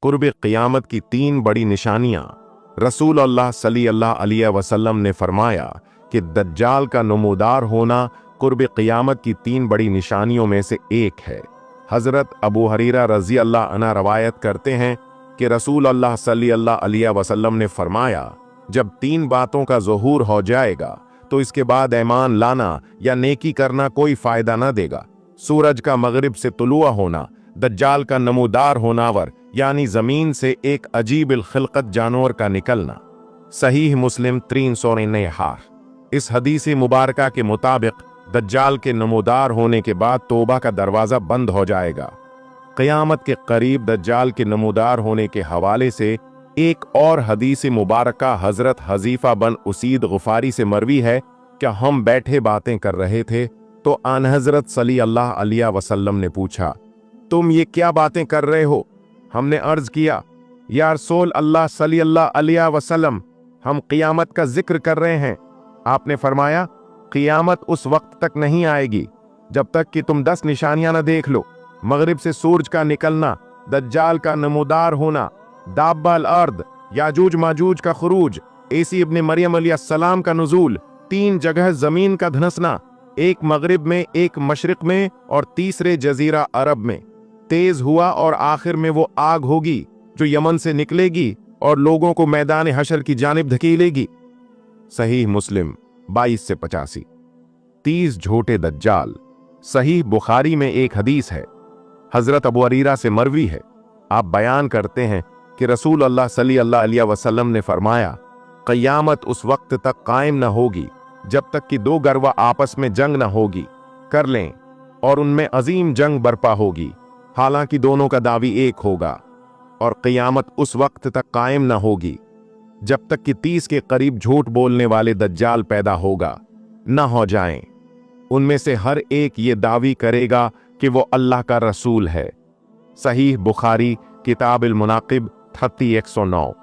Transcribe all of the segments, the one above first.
कुर्ब क़ियामत की 3 बड़ी निशानियां। रसूल अल्लाह सल्लल्लाहु अलैहि वसल्लम ने फरमाया कि दज्जाल का नमूदार होना कुर्ब क़ियामत की 3 बड़ी निशानियों में से एक है। हज़रत अबू हुरैरा रज़ी अल्लाह अन्हु रवायत करते हैं कि रसूल अल्लाह सल्लल्लाहु अलैहि वसल्लम ने फरमाया, जब 3 बातों का ज़ुहूर हो जाएगा तो इसके बाद ईमान लाना या नेकी करना कोई फ़ायदा न देगा। सूरज का मगरिब से तुलुआ होना, दज्जाल का नमूदार होनावर यानी ज़मीन से एक अजीब खिलकत जानवर का निकलना। सहीह मुस्लिम 309। इस हदीस मुबारका के मुताबिक दज्जाल के नमूदार होने के बाद तौबा का दरवाज़ा बंद हो जाएगा। क़यामत के करीब दज्जाल के नमूदार होने के हवाले से एक और हदीस मुबारका हज़रत हज़ीफ़ा बन उसीद ग़फ़ारी से मरवी है कि हम बैठे बातें कर रहे थे तो आन हज़रत सल्लल्लाहु अलैहि वसल्लम ने पूछा, तुम ये क्या बातें कर रहे हो? हमने अर्ज़ किया, या रसूल अल्लाह सल्लल्लाहु अलैहि वसल्लम, हम क़ियामत का जिक्र कर रहे हैं। आपने फरमाया, क़ियामत उस वक्त तक नहीं आएगी जब तक कि तुम 10 निशानियां न देख लो। मगरिब से सूरज का निकलना, दज्जाल का नमूदार होना, दाब्बाल अर्द याजूज माजूज का खुरूज, ईसा इब्ने मरियम अलैहिस्सलाम का नुज़ूल, 3 जगह जमीन का धंसना, एक मगरिब में, एक मशरिक में और तीसरे जजीरा अरब में तेज हुआ, और आखिर में वो आग होगी जो यमन से निकलेगी और लोगों को मैदान हशर की जानिब धकेलेगी। सहीह मुस्लिम 22 से 85। 30 झूठे दज्जाल। सहीह बुखारी में एक हदीस है, हजरत अबू हुरैरा से मरवी है। आप बयान करते हैं कि रसूल अल्लाह सल्लल्लाहु अलैहि वसल्लम ने फरमाया, क़यामत उस वक्त तक कायम न होगी जब तक कि 2 गरवा आपस में जंग न होगी कर लें और उनमें अजीम जंग बर्पा होगी, हालांकि दोनों का दावी एक होगा। और क़यामत उस वक्त तक कायम न होगी जब तक कि 30 के करीब झूठ बोलने वाले दज्जाल पैदा होगा न हो जाएं। उनमें से हर एक ये दावी करेगा कि वो अल्लाह का रसूल है। सहीह बुखारी किताब अल मुनाकिब 3109।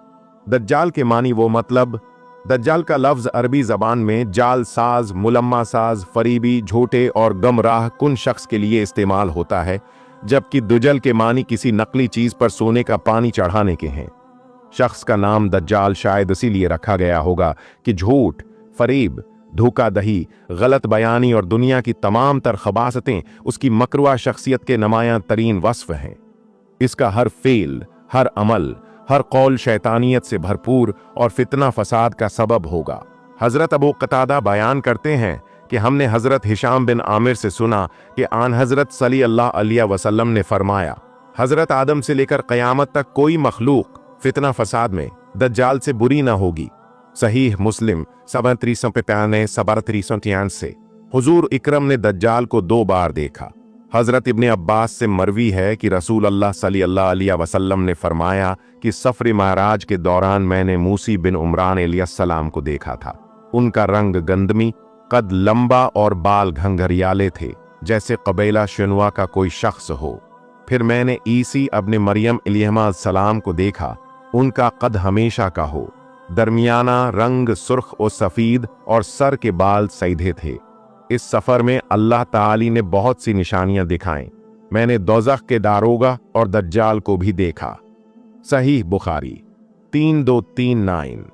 दज्जाल के मानी वो मतलब। दज्जाल का लफ्ज़ अरबी ज़बान में जाल साज, मुलम्मा साज, फरीबी, झूठे और गमराह कुन शख्स के लिए इस्तेमाल होता है, जबकि दुजल के मानी किसी नकली चीज़ पर सोने का पानी चढ़ाने के हैं। शख्स का नाम दज्जाल शायद इसीलिए रखा गया होगा कि झूठ, फरीब, धोखाधड़ी, गलत बयानी और दुनिया की तमाम तर खबासतें उसकी मकरुआ शख्सियत के नमायां तरीन वस्फ हैं। इसका हर फेल, हर अमल, हर कौल शैतानियत से भरपूर और फितना फसाद का सबब होगा। हज़रत अबू क़तादा बयान करते हैं कि हमने हज़रत हिशाम बिन आमिर से सुना कि आन हज़रत सल्लल्लाहु अलैहि वसल्लम ने फरमाया, हज़रत आदम से लेकर क़यामत तक कोई मखलूक फितना फसाद में दज्जाल से बुरी ना होगी। सहीह मुस्लिम 7393 से। हुजूर इकरम ने दज्जाल को 2 बार देखा। हज़रत इब्ने अब्बास से मरवी है कि रसूल अल्लाह सल्लल्लाहु अलैहि वसल्लम ने फरमाया कि सफ़र महराज के दौरान मैंने मूसी बिन उमरान अलैहिस्सलाम को देखा था। उनका रंग गंदमी, कद लंबा और बाल घंघरियाले थे, जैसे कबीला शनुआ का कोई शख्स हो। फिर मैंने ईसी अब्ने मरियम अलैहिस्सलाम को देखा। उनका कद हमेशा का हो, दरमियाना रंग सुर्ख और सफ़ीद और सर के बाल सीधे थे। इस सफ़र में अल्लाह ताली ने बहुत सी निशानियां दिखाएं। मैंने दोज़ख के दारोगा और दज्जाल को भी देखा। सहीह बुखारी 3239।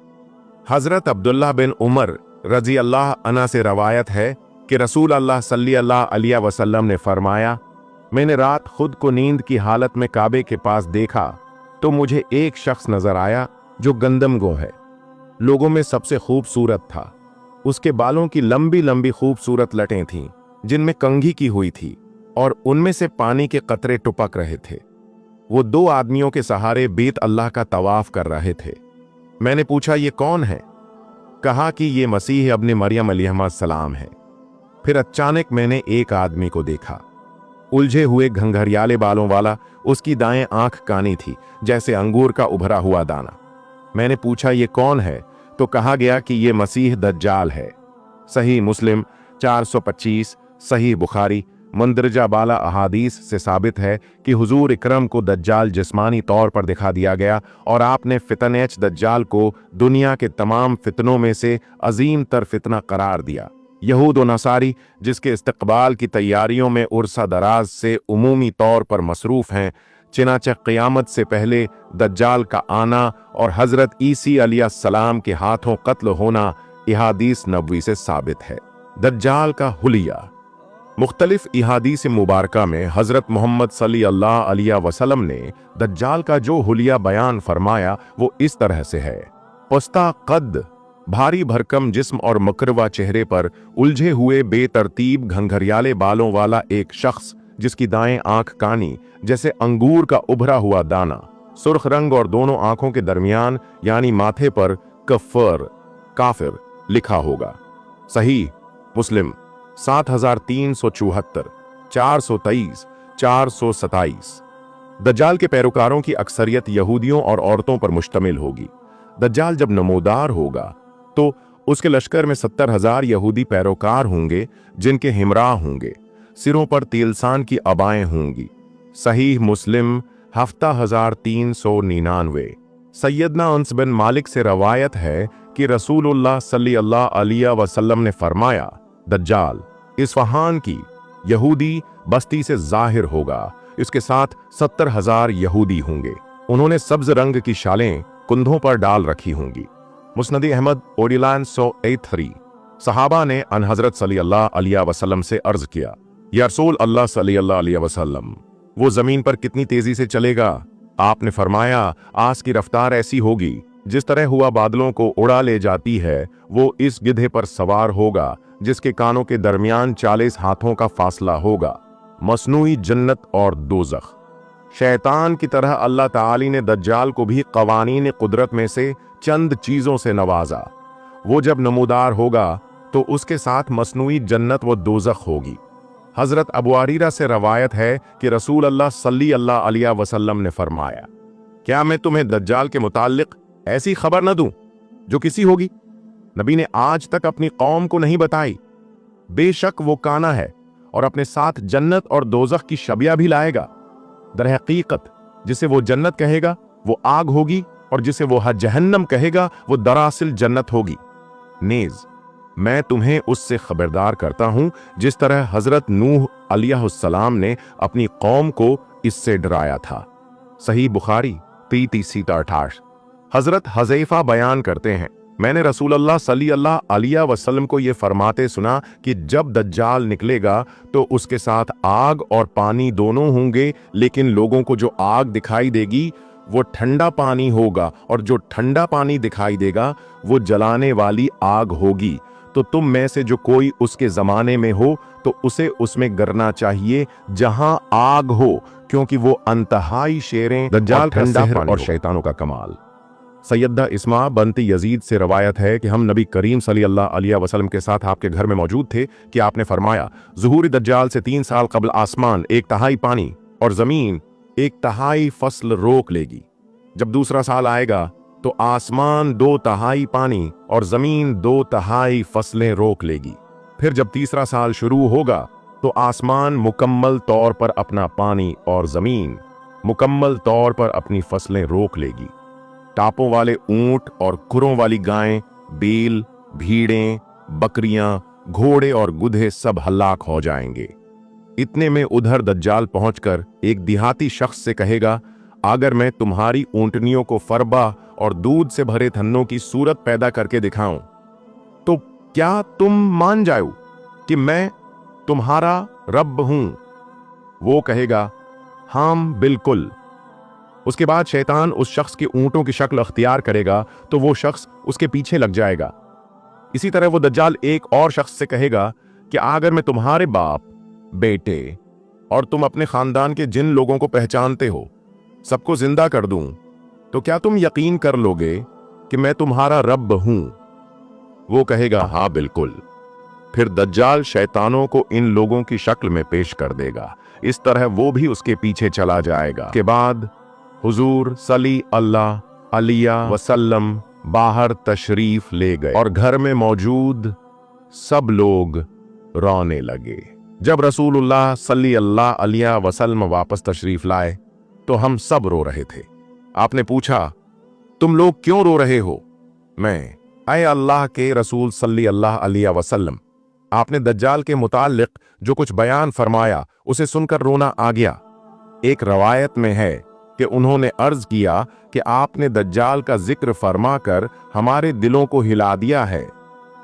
हज़रत अब्दुल्लाह बिन उमर रज़ी अल्लाह अन्हु से रवायत है कि रसूल अल्लाह सल्लल्लाहु अलैहि वसल्लम ने फरमाया, मैंने रात खुद को नींद की हालत में काबे के पास देखा तो मुझे एक शख्स नजर आया जो गंदमगो है, लोगों में सबसे खूबसूरत था। उसके बालों की लंबी लंबी खूबसूरत लटें थीं जिनमें कंघी की हुई थी और उनमें से पानी के कतरे टपक रहे थे। वो 2 आदमियों के सहारे बेत अल्लाह का तवाफ कर रहे थे। मैंने पूछा, ये कौन है? कहा कि ये मसीह अब्ने मरियम अलैहिस्सलाम है। फिर अचानक मैंने एक आदमी को देखा, उलझे हुए घंघरियाले बालों वाला। उसकी दाएं आंख कानी थी जैसे अंगूर का उभरा हुआ दाना। मैंने पूछा, ये कौन है? तो कहा गया कि ये मसीह दज्जाल है। सही मुस्लिम 425। सही बुखारी मंदरजा बाला अहादीस से साबित है कि हुजूर इकरम को दज्जाल जिस्मानी तौर पर दिखा दिया गया और आपने फितनेच दज्जाल को दुनिया के तमाम फितनों में से अजीम तर फितना करार दिया। यहूद व नसारी जिसके इस्तकबाल की तैयारियों में उर्सा दराज से उमूमी तौर पर मसरूफ़ हैं, चनाचे क़यामत से पहले दज्जाल का आना और हज़रत ईसी अलैहिस्सलाम के हाथों कत्ल होना इहादीस नबवी से साबित है। दज्जाल का हुलिया। मुख्तलिफ इहादीस मुबारका में हज़रत मोहम्मद सल्लल्लाहु अलैहि वसल्लम ने दज्जाल का जो हुलिया बयान फरमाया वो इस तरह से है। पुस्ता कद, भारी भरकम जिस्म और मकरवा चेहरे पर उलझे हुए बेतरतीब घंघरियाले बालों वाला एक शख्स, जिसकी दाएं आंख कानी जैसे अंगूर का उभरा हुआ दाना, सुर्ख रंग और दोनों आंखों के दरमियान यानी माथे पर कफ़र काफिर लिखा होगा। सही मुस्लिम 7374, 423, 427। दज्जाल के पैरोकारों की अक्सरियत यहूदियों और औरतों पर मुश्तमिल होगी। दज्जाल जब नमूदार होगा तो उसके लश्कर में 70,000 यहूदी पैरोकार होंगे, जिनके हिमराह होंगे, सिरों पर तिलसान की अबाएं होंगी। सही मुस्लिम 7399। सैयदना अनस बिन मालिक से रवायत है कि रसूलुल्लाह सल्लल्लाहु अलैहि वसल्लम ने फरमाया, दज्जाल इस्फहान की यहूदी बस्ती से जाहिर होगा, इसके साथ 70,000 यहूदी होंगे। उन्होंने सब्ज रंग की शालें कुंधों पर डाल रखी होंगी। मुस्नद अहमद ओडिलान 183। सहाबा ने अन हजरत सल्लल्लाहु अलैहि वसल्लम से अर्ज किया, या रसूल अल्लाह सल्लल्लाहु अलैहि वसल्लम, वो जमीन पर कितनी तेजी से चलेगा? आपने फरमाया, आज की रफ्तार ऐसी होगी जिस तरह हुआ बादलों को उड़ा ले जाती है, वो इस गिधे पर सवार होगा जिसके कानों के दरमियान 40 हाथों का फासला होगा। मसनूई जन्नत और दोज़ख। शैतान की तरह अल्लाह ताली ने दज्जाल को भी कवानीन कुदरत में से चंद चीजों से नवाजा। वो जब नमूदार होगा तो उसके साथ मसनूई जन्नत व दोज़ख होगी। हजरत अबू हरीरा से रवायत है कि रसूल अल्लाह सल्लल्लाहु अलैहि वसल्लम ने फरमाया, क्या मैं तुम्हें दज्जाल के मुताल्लिक ऐसी खबर न दूं जो किसी होगी? नबी ने आज तक अपनी कौम को नहीं बताई। बेशक वो काना है और अपने साथ जन्नत और दोज़ख की शबिया भी लाएगा। दरहकीकत जिसे वो जन्नत कहेगा वो आग होगी, और जिसे वो जहन्नम कहेगा वो दरअसल जन्नत होगी। नेज मैं तुम्हें उससे खबरदार करता हूं जिस तरह हजरत नूह अलैहिस्सलाम ने अपनी कौम को इससे डराया था। सही बुखारी 3368। हजरत हज़ैफा बयान करते हैं, मैंने रसूलुल्लाह सल्लल्लाहु अलैहि वसल्लम को यह फरमाते सुना कि जब दज्जाल निकलेगा तो उसके साथ आग और पानी दोनों होंगे, लेकिन लोगों को जो आग दिखाई देगी वो ठंडा पानी होगा, और जो ठंडा पानी दिखाई देगा वो जलाने वाली आग होगी। तो तुम में से जो कोई उसके जमाने में हो तो उसे उसमें गिरना चाहिए जहां आग हो, क्योंकि वो अंतहाई शेरें दज्जाल का सिहर और शैतानों का कमाल। सैयदा इस्मा बनती यजीद से रवायत है कि हम नबी करीम सल्लल्लाहु अलैहि वसल्लम के साथ आपके घर में मौजूद थे कि आपने फरमाया, ज़ुहूर दज्जाल से 3 साल कबल आसमान 1/3 पानी और ज़मीन 1/3 फसल रोक लेगी। जब दूसरा साल आएगा तो आसमान 2/3 पानी और ज़मीन 2/3 फसलें रोक लेगी। फिर जब तीसरा साल शुरू होगा तो आसमान मुकम्मल तौर पर अपना पानी और ज़मीन मुकम्मल तौर पर अपनी फसलें रोक लेगी। टापों वाले ऊंट और खुरों वाली गायें, बैल, भीड़ें, बकरियां, घोड़े और गुधे सब हलाक हो जाएंगे। इतने में उधर दज्जाल पहुंचकर एक देहाती शख्स से कहेगा, अगर मैं तुम्हारी ऊंटनियों को फरबा और दूध से भरे थन्नों की सूरत पैदा करके दिखाऊं तो क्या तुम मान जाओ कि मैं तुम्हारा रब हूं? वो कहेगा, हां बिल्कुल। उसके बाद शैतान उस शख्स के ऊंटों की शक्ल अख्तियार करेगा तो वो शख्स उसके पीछे लग जाएगा। इसी तरह वो दज्जाल एक और शख्स से कहेगा कि अगर मैं तुम्हारे बाप, बेटे और तुम अपने खानदान के जिन लोगों को पहचानते हो सबको जिंदा कर दूं तो क्या तुम यकीन कर लोगे कि मैं तुम्हारा रब हूं? वो कहेगा, हाँ बिल्कुल। फिर दज्जाल शैतानों को इन लोगों की शक्ल में पेश कर देगा। इस तरह वो भी उसके पीछे चला जाएगा। के बाद हुजूर सल्लल्लाहु अलैहि वसल्लम बाहर तशरीफ ले गए और घर में मौजूद सब लोग रोने लगे। जब रसूलुल्लाह सल्लल्लाहु अलैहि वसल्लम वापस तशरीफ लाए तो हम सब रो रहे थे। आपने पूछा, तुम लोग क्यों रो रहे हो? मैं, ऐ अल्लाह के रसूल सल्लल्लाहु अलैहि वसल्लम, आपने दज्जाल के मुताल्लिक जो कुछ बयान फरमाया उसे सुनकर रोना आ गया। एक रवायत में है कि उन्होंने अर्ज किया कि आपने दज्जाल का जिक्र फरमाकर हमारे दिलों को हिला दिया है।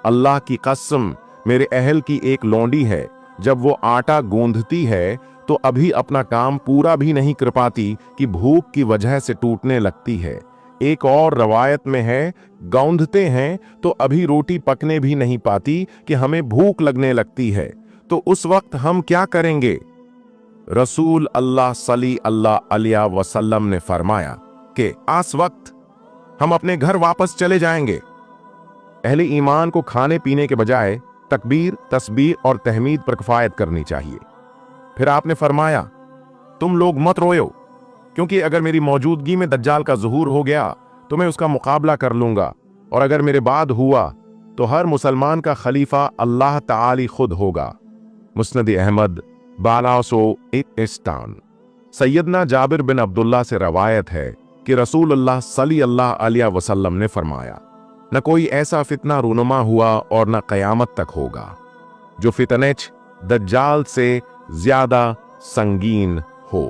अल्लाह की कसम, मेरे अहल की एक लौंडी है, जब वो आटा गूंधती है तो अभी अपना काम पूरा भी नहीं कर पाती कि भूख की वजह से टूटने लगती है। एक और रवायत में है, गूंधते हैं तो अभी रोटी पकने भी नहीं पाती कि हमें भूख लगने लगती है, तो उस वक्त हम क्या करेंगे? रसूल अल्लाह सल्लल्लाहु अलैहि वसल्लम ने फरमाया कि आस वक्त हम अपने घर वापस चले जाएंगे। अहले ईमान को खाने पीने के बजाय तकबीर, तस्बीह और तहमीद पर किफायत करनी चाहिए। फिर आपने फरमाया, तुम लोग मत रोयो, क्योंकि अगर मेरी मौजूदगी में दज्जाल का ज़ुहूर हो गया तो मैं उसका मुकाबला कर लूंगा, और अगर मेरे बाद हुआ तो हर मुसलमान का खलीफा अल्लाह ताली खुद होगा। मुस्नद अहमद 1201। सैयदना जाबिर बिन अब्दुल्ला से रवायत है कि रसूलुल्लाह सल्लल्लाहु अलैहि वसल्लम ने फरमाया, न कोई ऐसा फितना रूनुमा हुआ और न क़यामत तक होगा जो फितनेच दज्जाल से ज्यादा संगीन हो।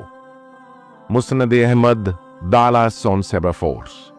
मुस्नद अहमद 1274।